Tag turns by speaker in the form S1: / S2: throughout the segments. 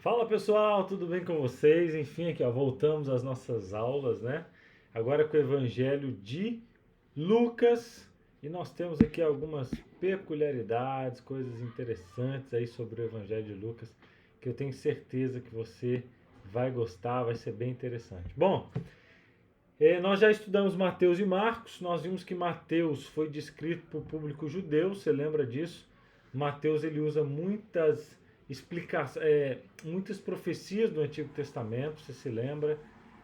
S1: Fala pessoal, tudo bem com vocês? Enfim, aqui ó, voltamos às nossas aulas, né? Agora com o Evangelho de Lucas e nós temos aqui algumas peculiaridades, coisas interessantes aí sobre o Evangelho de Lucas que eu tenho certeza que você vai gostar, vai ser bem interessante. Bom, nós já estudamos Mateus e Marcos, nós vimos que Mateus foi descrito para o público judeu, você lembra disso? Mateus ele usa muitas profecias do Antigo Testamento, você se lembra?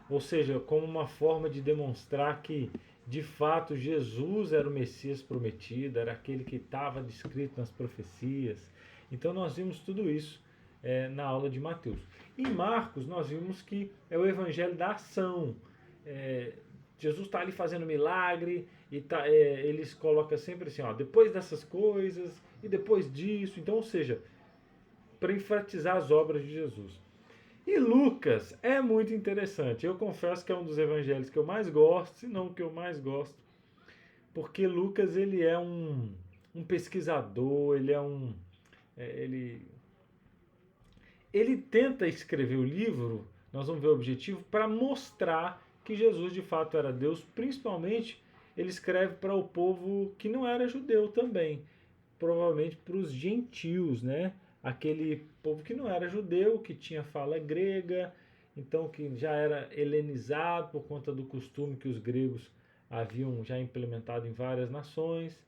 S1: Ou seja, como uma forma de demonstrar que de fato Jesus era o Messias prometido, era aquele que estava descrito nas profecias. Então nós vimos tudo isso na aula de Mateus. Em Marcos nós vimos que é o evangelho da ação. É, Jesus está ali fazendo milagre e eles colocam sempre assim, ó, depois dessas coisas e depois disso. Então, ou seja, para enfatizar as obras de Jesus. E Lucas é muito interessante. Eu confesso que é um dos evangelhos que eu mais gosto, se não o que eu mais gosto, porque Lucas ele é um pesquisador, ele ele tenta escrever o livro, nós vamos ver o objetivo, para mostrar que Jesus de fato era Deus, principalmente ele escreve para o povo que não era judeu também, provavelmente para os gentios, né? Aquele povo que não era judeu, que tinha fala grega, então que já era helenizado por conta do costume que os gregos haviam já implementado em várias nações.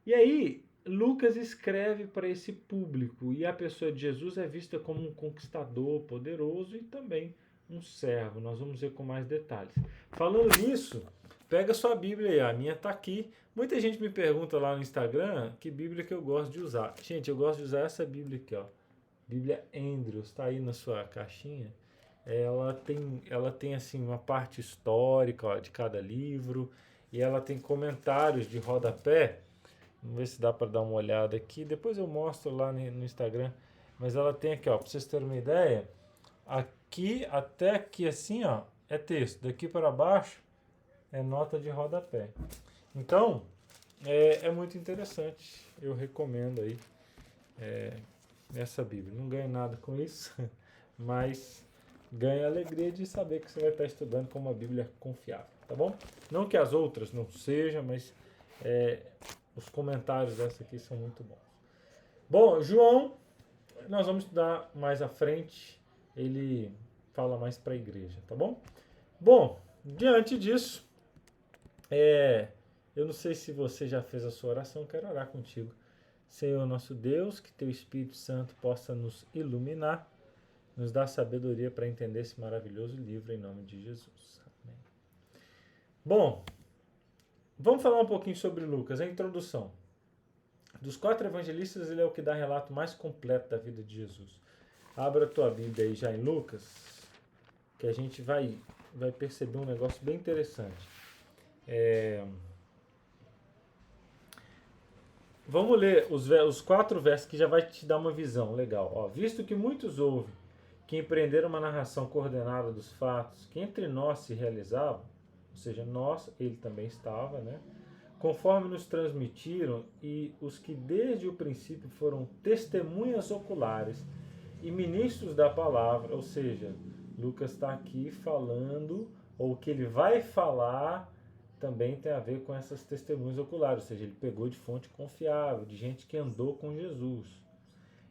S1: E aí, Lucas escreve para esse público e a pessoa de Jesus é vista como um conquistador poderoso e também um servo. Nós vamos ver com mais detalhes. Falando nisso, pega sua Bíblia aí, a minha está aqui. Muita gente me pergunta lá no Instagram que Bíblia que eu gosto de usar. Gente, eu gosto de usar essa Bíblia aqui, ó. Bíblia Andrews, está aí na sua caixinha. Ela tem assim uma parte histórica, ó, de cada livro e ela tem comentários de rodapé. Vamos ver se dá para dar uma olhada aqui. Depois eu mostro lá no Instagram. Mas ela tem aqui, ó, para vocês terem uma ideia. Aqui até aqui assim, ó, é texto. Daqui para baixo é nota de rodapé. Então, é muito interessante. Eu recomendo aí essa Bíblia. Não ganho nada com isso, mas ganha a alegria de saber que você vai estar estudando com uma Bíblia confiável, tá bom? Não que as outras não sejam, mas é, os comentários dessa aqui são muito bons. Bom, João, nós vamos estudar mais à frente. Ele fala mais para a igreja, tá bom? Bom, diante disso, eu não sei se você já fez a sua oração, quero orar contigo. Senhor nosso Deus, que teu Espírito Santo possa nos iluminar, nos dar sabedoria para entender esse maravilhoso livro em nome de Jesus. Amém. Bom, vamos falar um pouquinho sobre Lucas, a introdução. Dos 4 evangelistas, ele é o que dá relato mais completo da vida de Jesus. Abra a tua Bíblia aí já em Lucas, que a gente vai perceber um negócio bem interessante. Vamos ler os 4 versos que já vai te dar uma visão legal. Ó, visto que muitos houve que empreenderam uma narração coordenada dos fatos que entre nós se realizavam, ou seja, nós, ele também estava, né? Conforme nos transmitiram, e os que desde o princípio foram testemunhas oculares e ministros da palavra, ou seja, Lucas está aqui falando, ou o que ele vai falar também tem a ver com essas testemunhas oculares, ou seja, ele pegou de fonte confiável, de gente que andou com Jesus.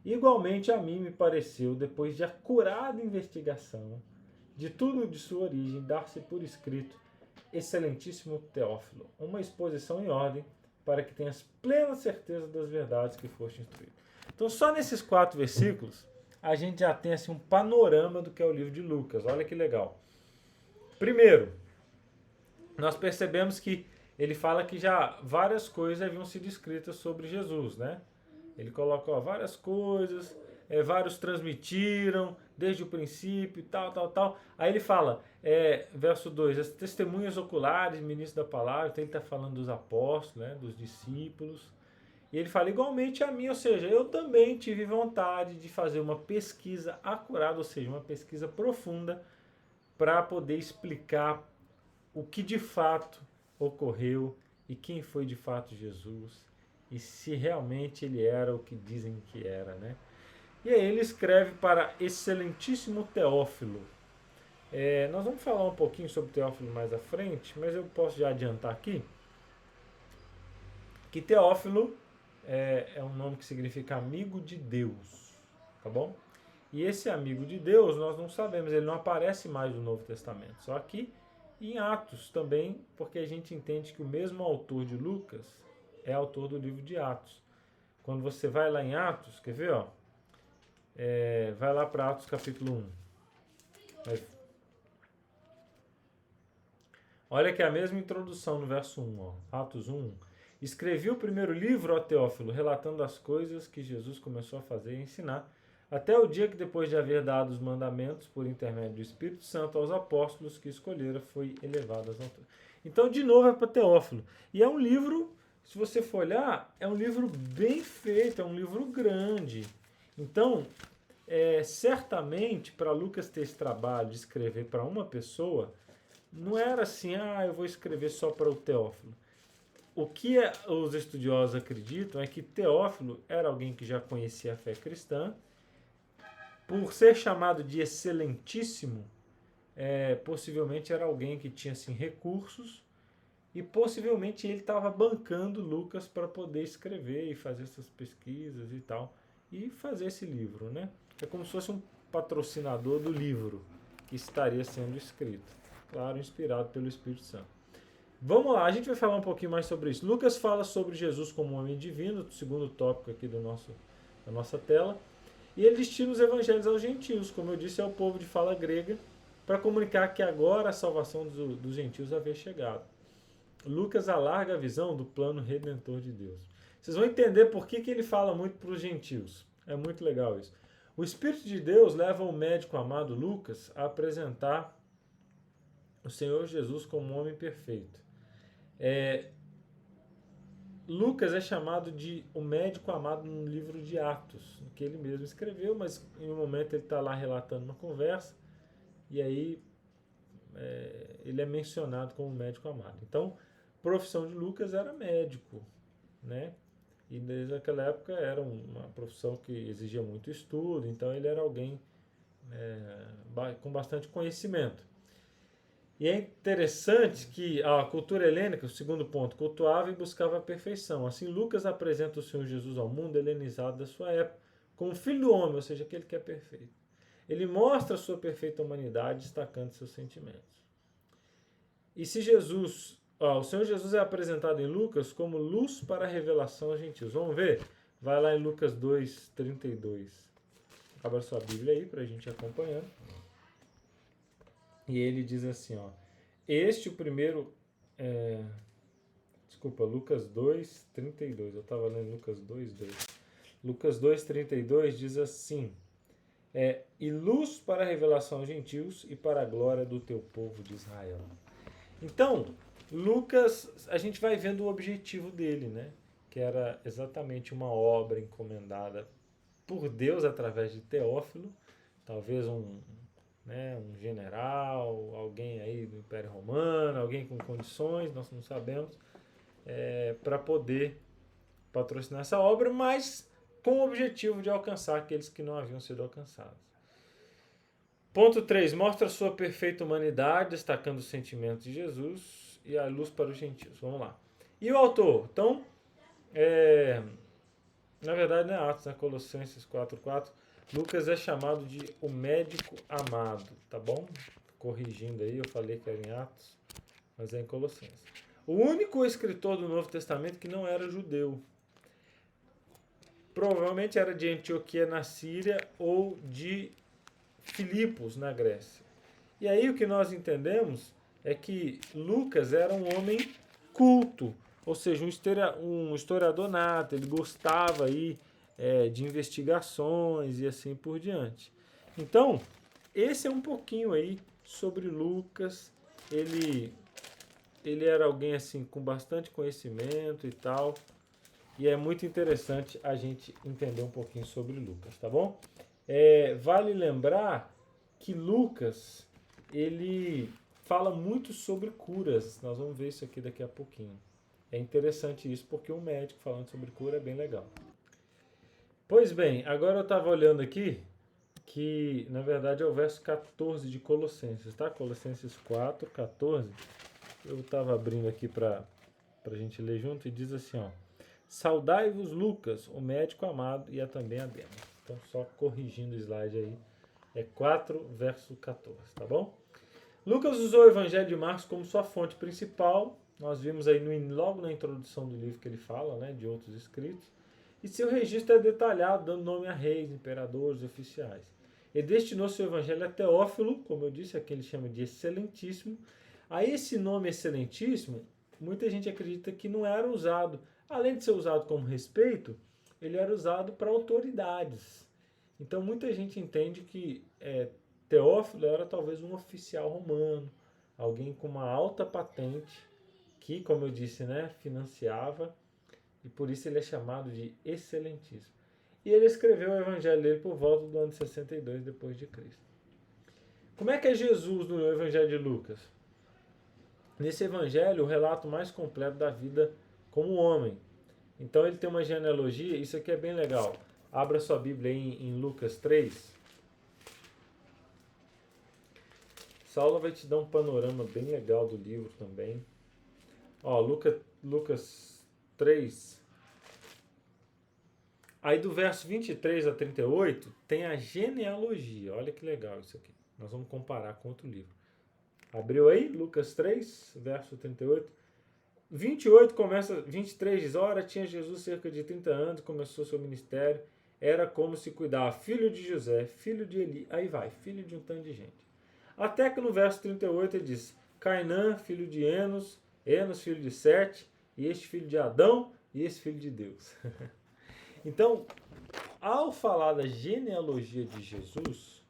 S1: Igualmente a mim me pareceu, depois de acurada investigação de tudo de sua origem, dar-se por escrito, excelentíssimo Teófilo, uma exposição em ordem para que tenhas plena certeza das verdades que foste instruído. Então, só nesses 4 versículos, a gente já tem assim, um panorama do que é o livro de Lucas. Olha que legal. Primeiro, nós percebemos que ele fala que já várias coisas haviam sido escritas sobre Jesus, né? Ele coloca ó, várias coisas, vários transmitiram desde o princípio, tal. Aí ele fala, verso 2, as testemunhas oculares, ministro da palavra, então ele está falando dos apóstolos, né, dos discípulos. E ele fala, igualmente a mim, ou seja, eu também tive vontade de fazer uma pesquisa acurada, ou seja, uma pesquisa profunda, para poder explicar o que de fato ocorreu e quem foi de fato Jesus e se realmente ele era o que dizem que era, né? E aí ele escreve para excelentíssimo Teófilo. Nós vamos falar um pouquinho sobre Teófilo mais à frente, mas eu posso já adiantar aqui que Teófilo é um nome que significa amigo de Deus, tá bom? E esse amigo de Deus, nós não sabemos, ele não aparece mais no Novo Testamento, só aqui em Atos também, porque a gente entende que o mesmo autor de Lucas é autor do livro de Atos. Quando você vai lá em Atos, quer ver, ó? Vai lá para Atos capítulo 1. Olha que é a mesma introdução no verso 1, ó, Atos 1. Escrevi o primeiro livro, ó Teófilo, relatando as coisas que Jesus começou a fazer e ensinar, até o dia que, depois de haver dado os mandamentos por intermédio do Espírito Santo aos apóstolos que escolhera, foi elevado às alturas. Então, de novo, é para Teófilo. E é um livro, se você for olhar, é um livro bem feito, é um livro grande. Então, certamente, para Lucas ter esse trabalho de escrever para uma pessoa, não era assim, eu vou escrever só para o Teófilo. O que os estudiosos acreditam é que Teófilo era alguém que já conhecia a fé cristã, por ser chamado de excelentíssimo, possivelmente era alguém que tinha assim, recursos e possivelmente ele estava bancando Lucas para poder escrever e fazer essas pesquisas e tal, e fazer esse livro, né? É como se fosse um patrocinador do livro que estaria sendo escrito, claro, inspirado pelo Espírito Santo. Vamos lá, a gente vai falar um pouquinho mais sobre isso. Lucas fala sobre Jesus como homem divino, o segundo tópico aqui da nossa tela. E ele destina os evangelhos aos gentios, como eu disse, é o povo de fala grega, para comunicar que agora a salvação dos gentios havia chegado. Lucas alarga a visão do plano redentor de Deus. Vocês vão entender por que ele fala muito para os gentios. É muito legal isso. O Espírito de Deus leva o médico amado Lucas a apresentar o Senhor Jesus como um homem perfeito. Lucas é chamado de o médico amado no livro de Atos, que ele mesmo escreveu, mas em um momento ele está lá relatando uma conversa, e aí ele é mencionado como médico amado. Então, a profissão de Lucas era médico, né? E desde aquela época era uma profissão que exigia muito estudo, então ele era alguém com bastante conhecimento. E é interessante que a cultura helênica, o segundo ponto, cultuava e buscava a perfeição. Assim, Lucas apresenta o Senhor Jesus ao mundo helenizado da sua época, como filho do homem, ou seja, aquele que é perfeito. Ele mostra a sua perfeita humanidade, destacando seus sentimentos. E se o Senhor Jesus é apresentado em Lucas como luz para a revelação aos gentios. Vamos ver? Vai lá em Lucas 2:32. Abra sua Bíblia aí para a gente acompanhando. E ele diz assim, ó, o primeiro, Lucas 2:32, eu estava lendo Lucas 2:2. Lucas 2:32 diz assim, e luz para a revelação aos gentios e para a glória do teu povo de Israel. Então, Lucas, a gente vai vendo o objetivo dele, né? Que era exatamente uma obra encomendada por Deus através de Teófilo, talvez um general, alguém aí do Império Romano, alguém com condições, nós não sabemos, para poder patrocinar essa obra, mas com o objetivo de alcançar aqueles que não haviam sido alcançados. Ponto 3. Mostra sua perfeita humanidade, destacando os sentimentos de Jesus e a luz para os gentios. Vamos lá. E o autor? Então, na verdade não é Atos, né? Colossenses 4:4. Lucas é chamado de o médico amado, tá bom? Corrigindo aí, eu falei que era em Atos, mas é em Colossenses. O único escritor do Novo Testamento que não era judeu. Provavelmente era de Antioquia na Síria ou de Filipos na Grécia. E aí o que nós entendemos é que Lucas era um homem culto, ou seja, um historiador nato, ele gostava aí de investigações e assim por diante. Então, esse é um pouquinho aí sobre Lucas. Ele era alguém assim com bastante conhecimento e tal. E é muito interessante a gente entender um pouquinho sobre Lucas, tá bom? Vale lembrar que Lucas, ele fala muito sobre curas. Nós vamos ver isso aqui daqui a pouquinho. É interessante isso porque um médico falando sobre cura é bem legal. Pois bem, agora eu estava olhando aqui que, na verdade, é o verso 14 de Colossenses, tá? Colossenses 4, 14. Eu estava abrindo aqui para a gente ler junto e diz assim, ó. Saudai-vos, Lucas, o médico amado, e a também a Demas. Então, só corrigindo o slide aí. É 4, verso 14, tá bom? Lucas usou o Evangelho de Marcos como sua fonte principal. Nós vimos aí logo na introdução do livro que ele fala, né, de outros escritos. E seu registro é detalhado, dando nome a reis, imperadores e oficiais. Ele destinou seu evangelho a Teófilo, como eu disse, a quem ele chama de Excelentíssimo. A esse nome Excelentíssimo, muita gente acredita que não era usado, além de ser usado como respeito, ele era usado para autoridades. Então muita gente entende que Teófilo era talvez um oficial romano, alguém com uma alta patente, que, como eu disse, né, financiava, e por isso ele é chamado de Excelentíssimo. E ele escreveu o evangelho dele por volta do ano 62 depois de Cristo. Como é que é Jesus no evangelho de Lucas? Nesse evangelho, o relato mais completo da vida como homem. Então ele tem uma genealogia, isso aqui é bem legal. Abra sua Bíblia aí em Lucas 3. Saulo vai te dar um panorama bem legal do livro também. Ó, Lucas 3. Aí do verso 23 a 38 tem a genealogia. Olha que legal isso aqui. Nós vamos comparar com outro livro. Abriu aí? Lucas 3, verso 38. 28 começa, 23 diz, ora, tinha Jesus cerca de 30 anos, começou seu ministério, era como se cuidava, filho de José, filho de Eli, aí vai, filho de um tanto de gente. Até que no verso 38 ele diz, Cainã, filho de Enos, Enos, filho de Sete, e este filho de Adão, e esse filho de Deus. Então, ao falar da genealogia de Jesus,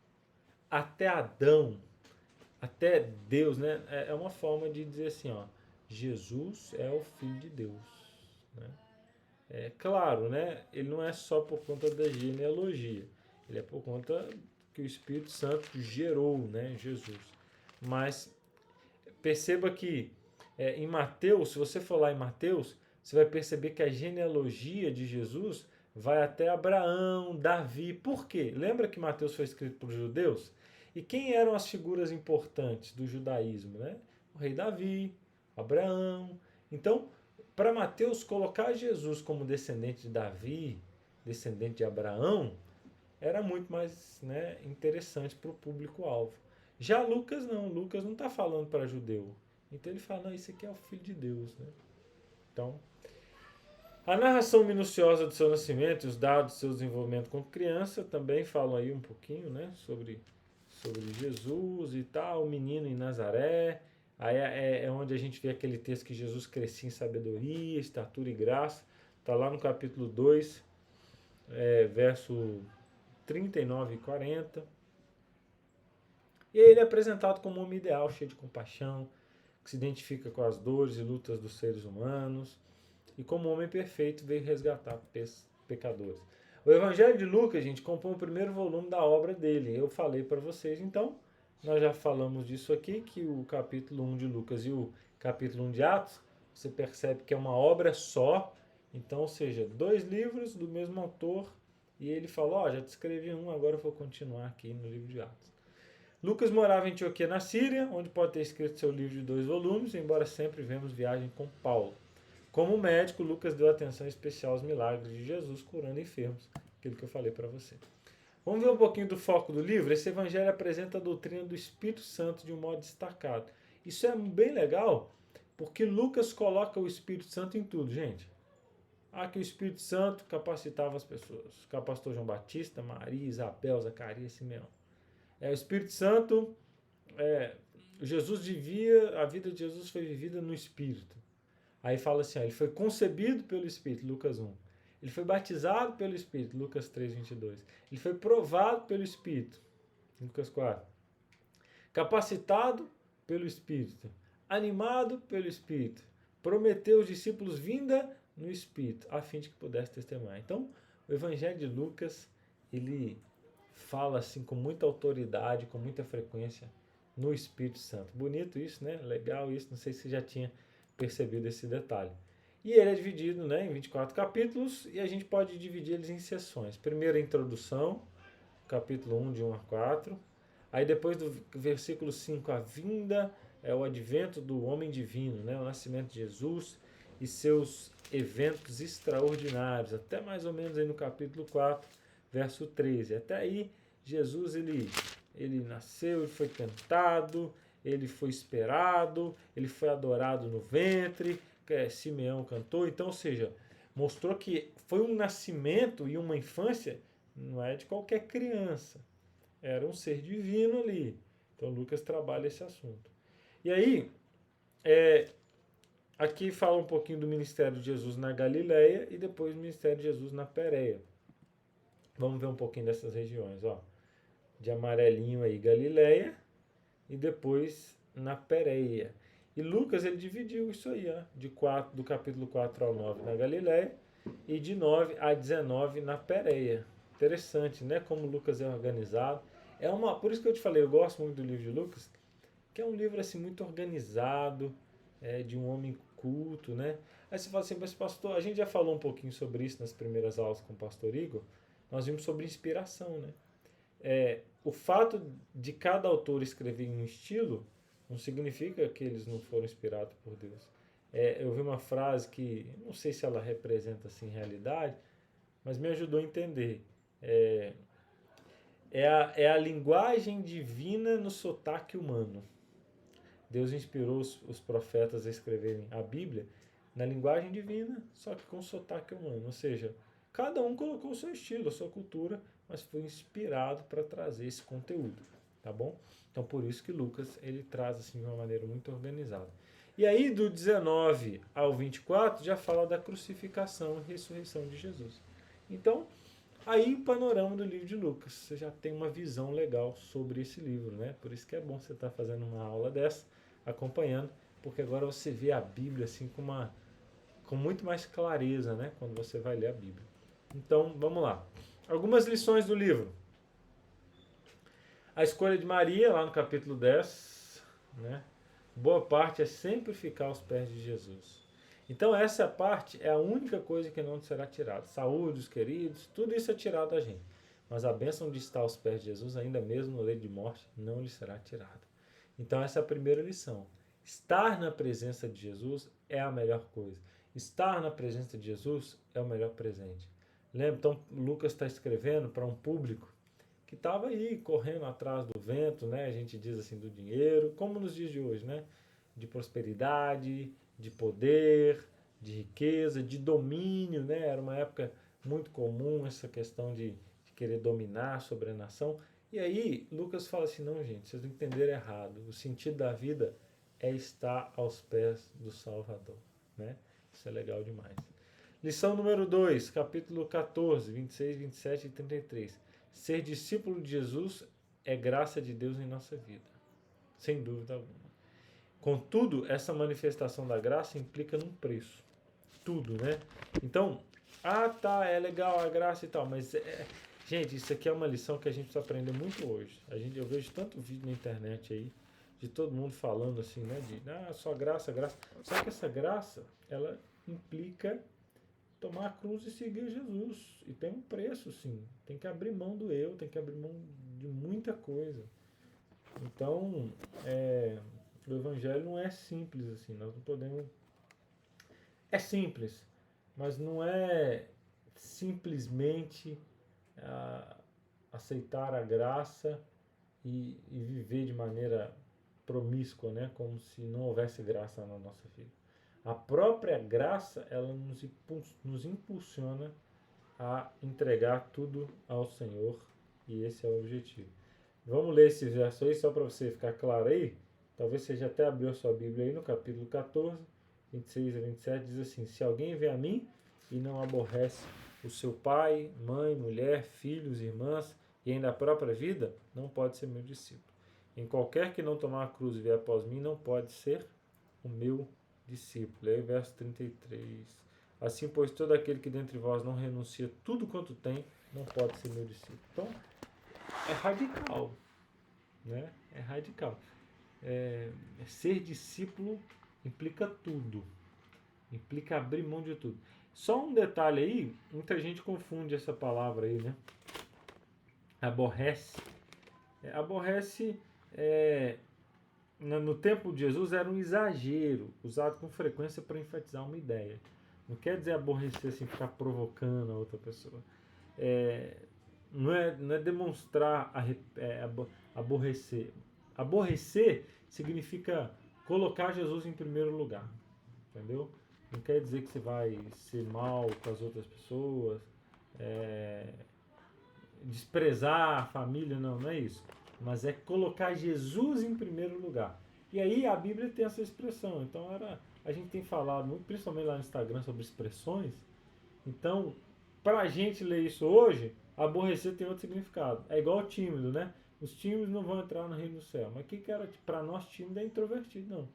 S1: até Adão, até Deus, né, é uma forma de dizer assim, ó, Jesus é o Filho de Deus. Né? É claro, né, ele não é só por conta da genealogia, ele é por conta que o Espírito Santo gerou, né, Jesus. Mas perceba que em Mateus, se você for lá em Mateus, você vai perceber que a genealogia de Jesus vai até Abraão, Davi. Por quê? Lembra que Mateus foi escrito por judeus? E quem eram as figuras importantes do judaísmo? Né? O rei Davi, Abraão. Então, para Mateus, colocar Jesus como descendente de Davi, descendente de Abraão, era muito mais, né, interessante para o público-alvo. Já Lucas não está falando para judeu. Então ele fala, não, esse aqui é o Filho de Deus. Né? Então, a narração minuciosa do seu nascimento e os dados do seu desenvolvimento como criança também falam aí um pouquinho, né, sobre Jesus e tal, o menino em Nazaré. Aí é onde a gente vê aquele texto que Jesus crescia em sabedoria, estatura e graça. Está lá no capítulo 2, verso 39 e 40. E aí ele é apresentado como um homem ideal, cheio de compaixão, que se identifica com as dores e lutas dos seres humanos, e como homem perfeito veio resgatar pecadores. O Evangelho de Lucas, gente, compõe o primeiro volume da obra dele. Eu falei para vocês, então, nós já falamos disso aqui, que o capítulo 1 de Lucas e o capítulo 1 de Atos, você percebe que é uma obra só, então, ou seja, 2 livros do mesmo autor, e ele falou, já te escrevi um, agora eu vou continuar aqui no livro de Atos. Lucas morava em Antioquia, na Síria, onde pode ter escrito seu livro de 2 volumes, embora sempre vemos viagem com Paulo. Como médico, Lucas deu atenção especial aos milagres de Jesus curando enfermos, aquilo que eu falei para você. Vamos ver um pouquinho do foco do livro? Esse evangelho apresenta a doutrina do Espírito Santo de um modo destacado. Isso é bem legal, porque Lucas coloca o Espírito Santo em tudo, gente. Que o Espírito Santo capacitava as pessoas. Capacitou João Batista, Maria, Isabel, Zacarias, Simeão. O Espírito Santo, a vida de Jesus foi vivida no Espírito. Aí fala assim, ele foi concebido pelo Espírito, Lucas 1. Ele foi batizado pelo Espírito, Lucas 3, 22. Ele foi provado pelo Espírito, Lucas 4. Capacitado pelo Espírito, animado pelo Espírito, prometeu aos discípulos vinda no Espírito, a fim de que pudesse testemunhar. Então, o Evangelho de Lucas, ele fala assim com muita autoridade, com muita frequência no Espírito Santo. Bonito isso, né? Legal isso, não sei se você já tinha percebido esse detalhe. E ele é dividido, né, em 24 capítulos e a gente pode dividir eles em seções. Primeiro a introdução, capítulo 1, de 1 a 4. Aí depois do versículo 5, a vinda, é o advento do homem divino, né, o nascimento de Jesus e seus eventos extraordinários, até mais ou menos aí no capítulo 4, verso 13. Até aí, Jesus ele nasceu, ele foi tentado, ele foi esperado, ele foi adorado no ventre, Simeão cantou, então, ou seja, mostrou que foi um nascimento e uma infância, não é de qualquer criança, era um ser divino ali. Então Lucas trabalha esse assunto. E aí, aqui fala um pouquinho do ministério de Jesus na Galileia e depois do ministério de Jesus na Pérea. Vamos ver um pouquinho dessas regiões, ó. De amarelinho aí, Galileia, e depois na Pérea. E Lucas ele dividiu isso aí, ó, do capítulo 4 ao 9 na Galileia e de 9 a 19 na Pérea. Interessante, né? Como Lucas é organizado. Por isso que eu te falei, eu gosto muito do livro de Lucas, que é um livro assim muito organizado, de um homem culto, né? Aí você fala assim, mas pastor, a gente já falou um pouquinho sobre isso nas primeiras aulas com o pastor Igor. Nós vimos sobre inspiração, né? O fato de cada autor escrever em um estilo não significa que eles não foram inspirados por Deus. Eu vi uma frase que, não sei se ela representa assim realidade, mas me ajudou a entender. É a linguagem divina no sotaque humano. Deus inspirou os profetas a escreverem a Bíblia na linguagem divina, só que com sotaque humano. Ou seja, cada um colocou o seu estilo, a sua cultura, mas foi inspirado para trazer esse conteúdo, tá bom? Então por isso que Lucas ele traz assim de uma maneira muito organizada. E aí do 19 ao 24 já fala da crucificação e ressurreição de Jesus. Então, aí o panorama do livro de Lucas, você já tem uma visão legal sobre esse livro, né? Por isso que é bom você estar fazendo uma aula dessa, acompanhando, porque agora você vê a Bíblia assim com muito mais clareza, né? Quando você vai ler a Bíblia. Então, vamos lá. Algumas lições do livro. A escolha de Maria, lá no capítulo 10, né? Boa parte é sempre ficar aos pés de Jesus. Então essa parte é a única coisa que não será tirada. Saúde, os queridos, tudo isso é tirado da gente. Mas a bênção de estar aos pés de Jesus, ainda mesmo no leito de morte, não lhe será tirada. Então essa é a primeira lição. Estar na presença de Jesus é a melhor coisa. Estar na presença de Jesus é o melhor presente. Lembra? Então Lucas está escrevendo para um público que estava aí correndo atrás do vento, né? A gente diz assim, do dinheiro, como nos dias de hoje, né? De prosperidade, de poder, de riqueza, de domínio, né? Era uma época muito comum essa questão de querer dominar sobre a nação. E aí Lucas fala assim, não gente, vocês entenderam errado. O sentido da vida é estar aos pés do Salvador, né? Isso é legal demais. Lição número 2, capítulo 14, 26, 27 e 33. Ser discípulo de Jesus é graça de Deus em nossa vida, sem dúvida alguma. Contudo, essa manifestação da graça implica num preço. Tudo, né? Então, é legal a graça e tal, mas gente, isso aqui é uma lição que a gente precisa aprender muito hoje. Eu vejo tanto vídeo na internet aí, de todo mundo falando assim, né? Só graça, graça. Só que essa graça, ela implica tomar a cruz e seguir Jesus. E tem um preço, sim. Tem que abrir mão do eu, tem que abrir mão de muita coisa. Então, o evangelho não é simples assim. Nós não podemos... É simples, mas não é simplesmente aceitar a graça e viver de maneira promíscua, né? Como se não houvesse graça na nossa vida. A própria graça, ela nos impulsiona a entregar tudo ao Senhor, e esse é o objetivo. Vamos ler esse verso aí, só para você ficar claro aí. Talvez você já até abriu a sua Bíblia aí no capítulo 14, 26 a 27, diz assim: se alguém vem a mim e não aborrece o seu pai, mãe, mulher, filhos, irmãs e ainda a própria vida, não pode ser meu discípulo. Em qualquer que não tomar a cruz e vier após mim, não pode ser o meu discípulo. Aí verso 33. Assim, pois todo aquele que dentre vós não renuncia tudo quanto tem, não pode ser meu discípulo. Então, é radical, né? É radical. Ser discípulo implica tudo. Implica abrir mão de tudo. Só um detalhe aí, muita gente confunde essa palavra aí, né? Aborrece. Aborrece, no tempo de Jesus, era um exagero, usado com frequência para enfatizar uma ideia. Não quer dizer aborrecer assim, ficar provocando a outra pessoa. Não é demonstrar aborrecer. Aborrecer significa colocar Jesus em primeiro lugar. Entendeu? Não quer dizer que você vai ser mal com as outras pessoas, desprezar a família, não é isso. Mas é colocar Jesus em primeiro lugar. E aí a Bíblia tem essa expressão. Então a gente tem falado muito, principalmente lá no Instagram, sobre expressões. Então, para a gente ler isso hoje, aborrecer tem outro significado. É igual tímido, né? Os tímidos não vão entrar no reino do céu. Mas o que era? Para nós, tímido é introvertido, não.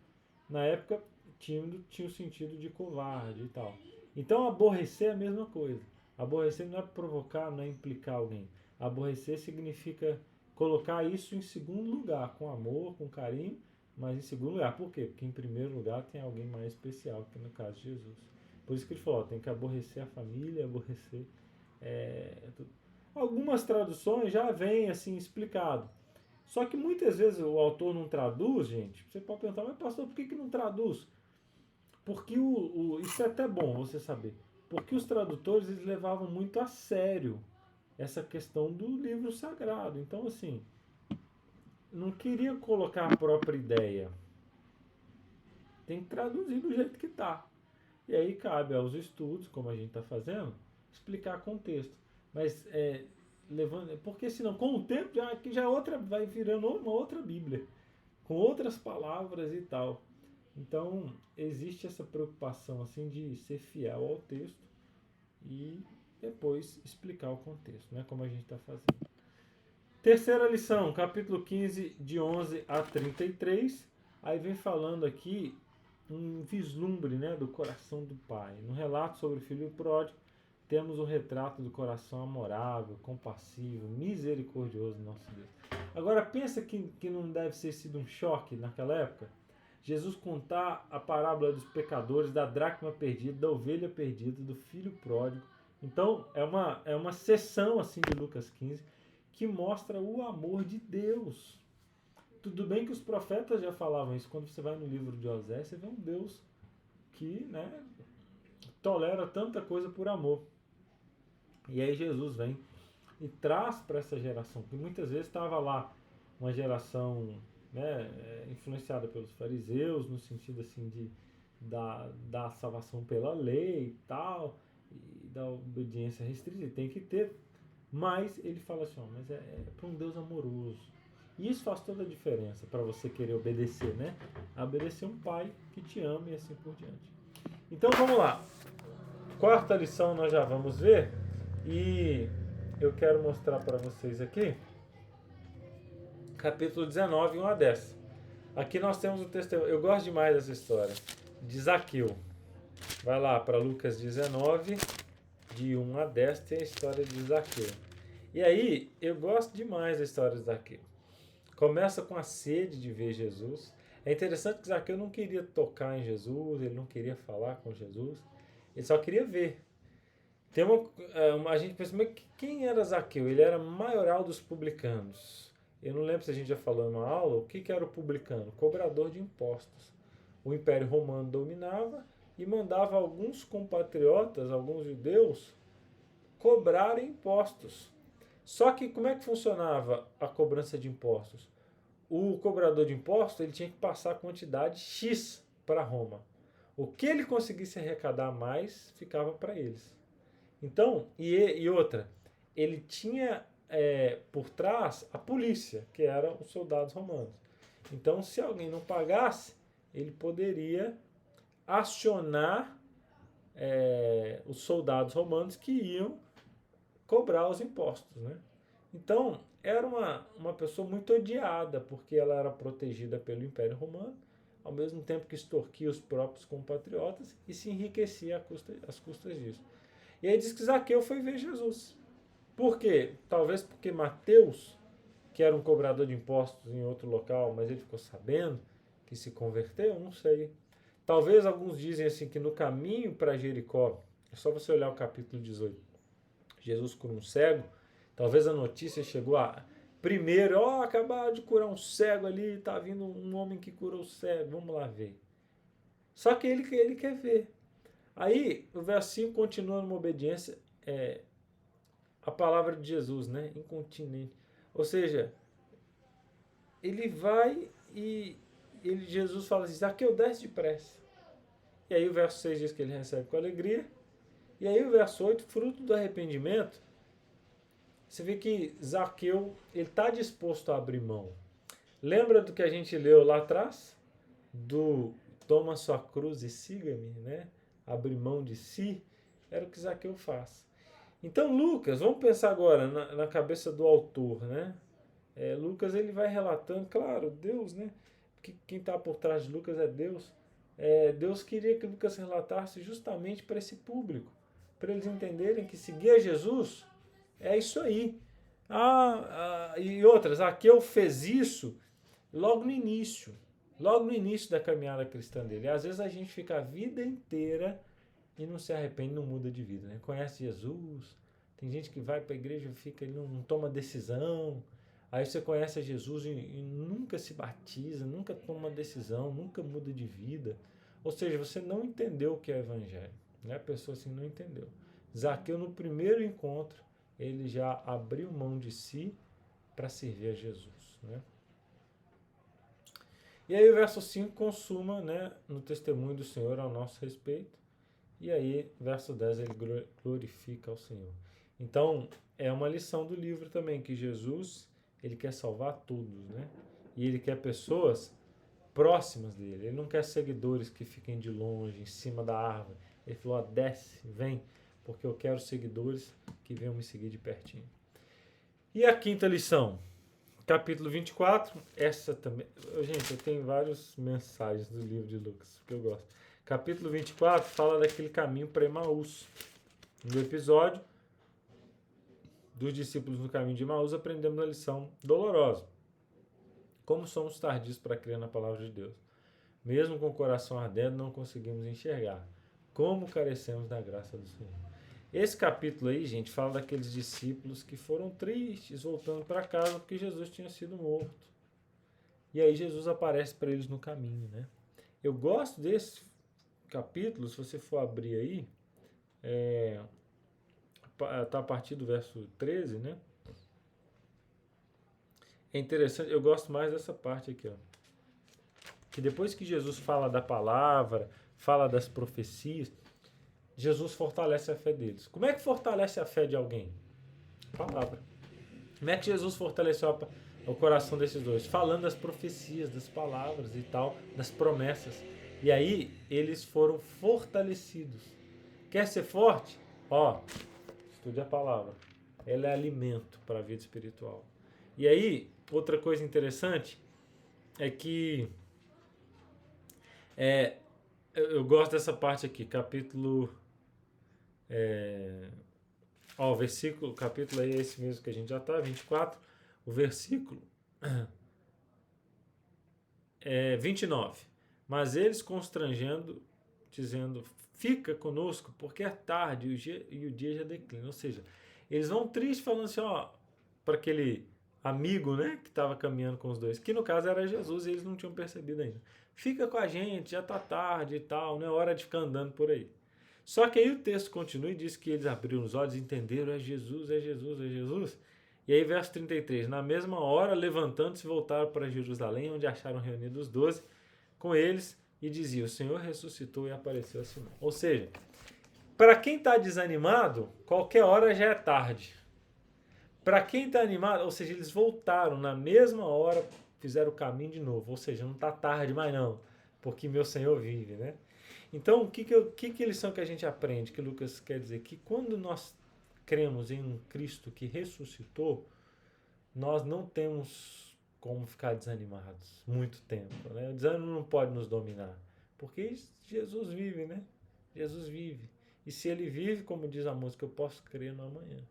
S1: Na época, tímido tinha o sentido de covarde e tal. Então, aborrecer é a mesma coisa. Aborrecer não é provocar, não é implicar alguém. Aborrecer significa colocar isso em segundo lugar, com amor, com carinho, mas em segundo lugar. Por quê? Porque em primeiro lugar tem alguém mais especial, que no caso de Jesus. Por isso que ele falou, tem que aborrecer a família, aborrecer tudo. Algumas traduções já vêm assim explicado. Só que muitas vezes o autor não traduz, gente. Você pode perguntar, mas pastor, por que não traduz? Porque isso é até bom você saber. Porque os tradutores eles levavam muito a sério essa questão do livro sagrado. Então, assim, não queria colocar a própria ideia. Tem que traduzir do jeito que está. E aí cabe aos estudos, como a gente está fazendo, explicar contexto. Mas levando, porque senão com o tempo já outra vai virando uma outra Bíblia, com outras palavras e tal. Então existe essa preocupação assim de ser fiel ao texto e depois explicar o contexto, né, como a gente está fazendo. Terceira lição, capítulo 15, de 11 a 33. Aí vem falando aqui um vislumbre, né, do coração do pai. No relato sobre o filho pródigo, temos o retrato do coração amorável, compassivo, misericordioso do nosso Deus. Agora pensa que não deve ter sido um choque naquela época? Jesus contar a parábola dos pecadores, da dracma perdida, da ovelha perdida, do filho pródigo. Então é uma seção assim de Lucas 15 que mostra o amor de Deus. Tudo bem que os profetas já falavam isso. Quando você vai no livro de Osés, você vê um Deus que, né, tolera tanta coisa por amor. E aí Jesus vem e traz para essa geração, que muitas vezes estava lá uma geração, né, influenciada pelos fariseus, no sentido assim da salvação pela lei e tal, e da obediência restrita, tem que ter. Mas ele fala assim, mas é para um Deus amoroso. E isso faz toda a diferença para você querer obedecer, né? Obedecer um pai que te ama e assim por diante. Então vamos lá. Quarta lição nós já vamos ver. E eu quero mostrar para vocês aqui. Capítulo 19, 1 a 10. Aqui nós temos o testemunho. Eu gosto demais dessa história. De Zaqueu. Vai lá para Lucas 19, de 1 a 10, tem a história de Zaqueu. E aí, eu gosto demais da história de Zaqueu. Começa com a sede de ver Jesus. É interessante que Zaqueu não queria tocar em Jesus, ele não queria falar com Jesus, ele só queria ver. Tem a gente pensa, mas quem era Zaqueu? Ele era maioral dos publicanos. Eu não lembro se a gente já falou em uma aula, o que era o publicano? Cobrador de impostos. O Império Romano dominava e mandava alguns compatriotas, alguns judeus, cobrarem impostos. Só que como é que funcionava a cobrança de impostos? O cobrador de impostos ele tinha que passar a quantidade X para Roma. O que ele conseguisse arrecadar mais ficava para eles. Então, e outra, ele tinha por trás a polícia, que eram os soldados romanos. Então, se alguém não pagasse, ele poderia acionar os soldados romanos que iam cobrar os impostos, né? Então, era uma pessoa muito odiada, porque ela era protegida pelo Império Romano, ao mesmo tempo que extorquia os próprios compatriotas e se enriquecia às custas disso. E aí diz que Zaqueu foi ver Jesus. Por quê? Talvez porque Mateus, que era um cobrador de impostos em outro local, mas ele ficou sabendo que se converteu, não sei. Talvez alguns dizem assim que no caminho para Jericó, é só você olhar o capítulo 18, Jesus cura um cego, talvez a notícia chegou a... Primeiro, acabaram de curar um cego ali, tá vindo um homem que curou o cego, vamos lá ver. Só que ele quer ver. Aí, o verso 5 continua numa obediência, a palavra de Jesus, né? Incontinente. Ou seja, ele vai e Jesus fala assim, Zaqueu, desce depressa. E aí o verso 6 diz que ele recebe com alegria. E aí o verso 8, fruto do arrependimento, você vê que Zaqueu, ele está disposto a abrir mão. Lembra do que a gente leu lá atrás? Do toma sua cruz e siga-me, né? Abrir mão de si, era o que Zaqueu faz. Então Lucas, vamos pensar agora na cabeça do autor, né? Lucas ele vai relatando, claro, Deus, né? Porque quem está por trás de Lucas é Deus. Deus queria que Lucas relatasse justamente para esse público, para eles entenderem que seguir a Jesus é isso aí. E outras, Zaqueu fez isso logo no início da caminhada cristã dele. Às vezes a gente fica a vida inteira e não se arrepende, não muda de vida, né? Conhece Jesus, tem gente que vai para a igreja, fica, não toma decisão. Aí você conhece a Jesus e nunca se batiza, nunca toma decisão, nunca muda de vida. Ou seja, você não entendeu o que é o evangelho, né? A pessoa assim não entendeu. Zaqueu, no primeiro encontro, ele já abriu mão de si para servir a Jesus, né? E aí o verso 5 consuma, né, no testemunho do Senhor ao nosso respeito. E aí, verso 10, ele glorifica ao Senhor. Então, é uma lição do livro também, que Jesus, ele quer salvar todos, né? E ele quer pessoas próximas dele. Ele não quer seguidores que fiquem de longe, em cima da árvore. Ele falou, desce, vem, porque eu quero seguidores que venham me seguir de pertinho. E a quinta lição, capítulo 24, essa também... Gente, eu tenho várias mensagens do livro de Lucas, que eu gosto. Capítulo 24 fala daquele caminho para Emaús. No episódio dos discípulos no caminho de Emaús, aprendemos a lição dolorosa. Como somos tardios para crer na palavra de Deus. Mesmo com o coração ardendo, não conseguimos enxergar. Como carecemos da graça do Senhor. Esse capítulo aí, gente, fala daqueles discípulos que foram tristes, voltando para casa porque Jesus tinha sido morto. E aí Jesus aparece para eles no caminho, né? Eu gosto desse capítulo, se você for abrir aí, tá a partir do verso 13, né? É interessante, eu gosto mais dessa parte aqui, ó. Que depois que Jesus fala da palavra, fala das profecias, Jesus fortalece a fé deles. Como é que fortalece a fé de alguém? Palavra. Como é que Jesus fortaleceu o coração desses dois? Falando das profecias, das palavras e tal, das promessas. E aí eles foram fortalecidos. Quer ser forte? Estude a palavra. Ela é alimento para a vida espiritual. E aí, outra coisa interessante é que eu gosto dessa parte aqui, capítulo... o versículo, capítulo aí é esse mesmo que a gente já está, 24, o versículo 29. Mas eles constrangendo, dizendo, fica conosco, porque é tarde e o dia já declina. Ou seja, eles vão tristes falando assim, para aquele amigo, né, que estava caminhando com os dois, que no caso era Jesus e eles não tinham percebido ainda. Fica com a gente, já está tarde e tal, não é hora de ficar andando por aí. Só que aí o texto continua e diz que eles abriram os olhos e entenderam, é Jesus, é Jesus, é Jesus. E aí verso 33, na mesma hora, levantando-se, voltaram para Jerusalém, onde acharam reunidos os 12 com eles, e dizia, o Senhor ressuscitou e apareceu a Simão. Ou seja, para quem está desanimado, qualquer hora já é tarde. Para quem está animado, ou seja, eles voltaram na mesma hora, fizeram o caminho de novo. Ou seja, não está tarde mais não, porque meu Senhor vive, né? Então, o que lição que a gente aprende? Que Lucas quer dizer que quando nós cremos em um Cristo que ressuscitou, nós não temos como ficar desanimados muito tempo, né? O desânimo não pode nos dominar, porque Jesus vive, né? Jesus vive. E se ele vive, como diz a música, eu posso crer no amanhã.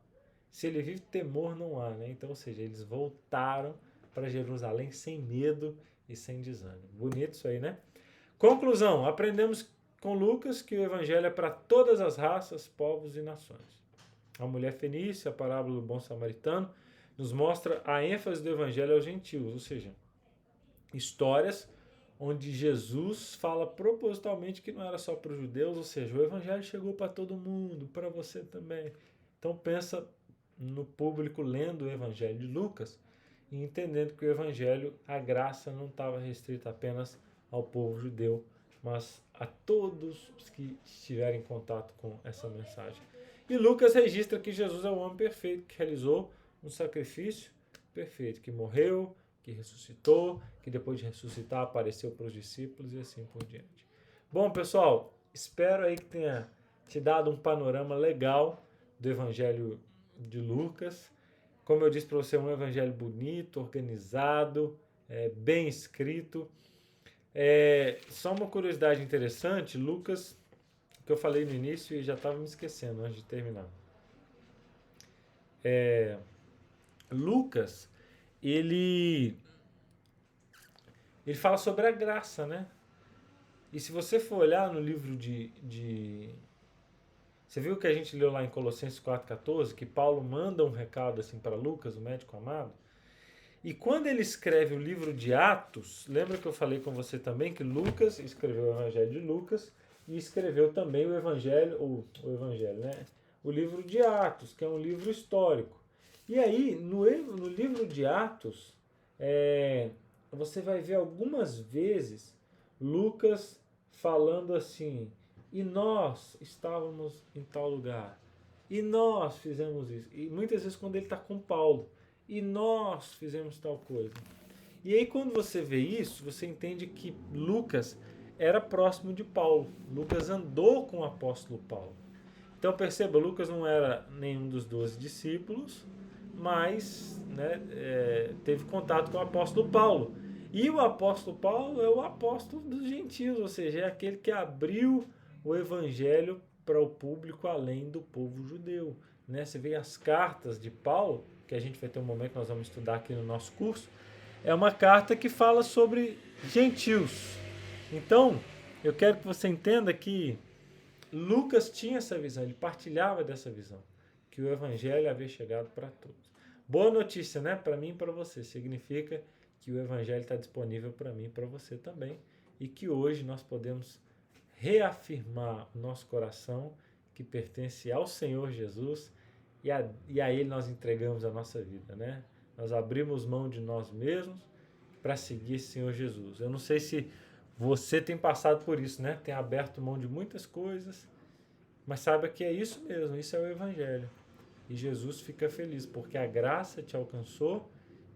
S1: Se ele vive, temor não há, né? Então, ou seja, eles voltaram para Jerusalém sem medo e sem desânimo. Bonito isso aí, né? Conclusão, aprendemos com Lucas que o evangelho é para todas as raças, povos e nações. A mulher fenícia, a parábola do bom samaritano, nos mostra a ênfase do evangelho aos gentios, ou seja, histórias onde Jesus fala propositalmente que não era só para os judeus, ou seja, o evangelho chegou para todo mundo, para você também. Então pensa no público lendo o evangelho de Lucas e entendendo que o evangelho, a graça não estava restrita apenas ao povo judeu, mas a todos os que estiverem em contato com essa mensagem. E Lucas registra que Jesus é o homem perfeito, que realizou um sacrifício perfeito, que morreu, que ressuscitou, que depois de ressuscitar apareceu para os discípulos e assim por diante. Bom, pessoal, espero aí que tenha te dado um panorama legal do Evangelho de Lucas. Como eu disse para você, é um evangelho bonito, organizado, bem escrito. Só uma curiosidade interessante, Lucas, que eu falei no início e já estava me esquecendo antes de terminar. Lucas, ele fala sobre a graça, né? E se você for olhar no livro Você viu que a gente leu lá em Colossenses 4,14, que Paulo manda um recado assim para Lucas, o médico amado? E quando ele escreve o livro de Atos, lembra que eu falei com você também que Lucas escreveu o Evangelho de Lucas e escreveu também o Evangelho, né? O livro de Atos, que é um livro histórico. E aí, no livro de Atos, você vai ver algumas vezes Lucas falando assim: e nós estávamos em tal lugar, e nós fizemos isso. E muitas vezes quando ele está com Paulo, e nós fizemos tal coisa. E aí quando você vê isso, você entende que Lucas era próximo de Paulo. Lucas andou com o apóstolo Paulo. Então perceba, Lucas não era nenhum dos 12 discípulos, mas teve contato com o apóstolo Paulo. E o apóstolo Paulo é o apóstolo dos gentios, ou seja, é aquele que abriu o evangelho para o público além do povo judeu. Né? Você vê as cartas de Paulo, que a gente vai ter um momento que nós vamos estudar aqui no nosso curso, é uma carta que fala sobre gentios. Então, eu quero que você entenda que Lucas tinha essa visão, ele partilhava dessa visão, que o evangelho havia chegado para todos. Boa notícia, né? Para mim e para você. Significa que o evangelho está disponível para mim e para você também, e que hoje nós podemos reafirmar o nosso coração que pertence ao Senhor Jesus e a Ele nós entregamos a nossa vida, né? Nós abrimos mão de nós mesmos para seguir esse Senhor Jesus. Eu não sei se você tem passado por isso, né? Tem aberto mão de muitas coisas, mas saiba que é isso mesmo, isso é o Evangelho. E Jesus fica feliz, porque a graça te alcançou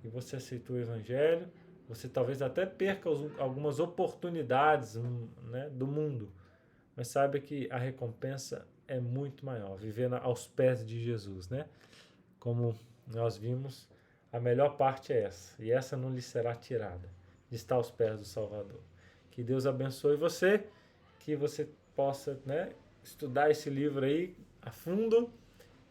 S1: e você aceitou o Evangelho. Você talvez até perca algumas oportunidades, né, do mundo, mas saiba que a recompensa é muito maior, viver aos pés de Jesus, né? Como nós vimos, a melhor parte é essa, e essa não lhe será tirada, de estar aos pés do Salvador. Que Deus abençoe você, que você possa, né, estudar esse livro aí a fundo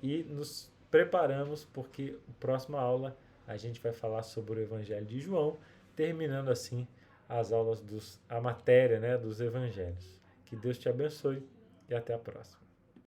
S1: e nos preparamos, porque a próxima aula a gente vai falar sobre o Evangelho de João, terminando assim as aulas a matéria, né, dos evangelhos. Que Deus te abençoe e até a próxima.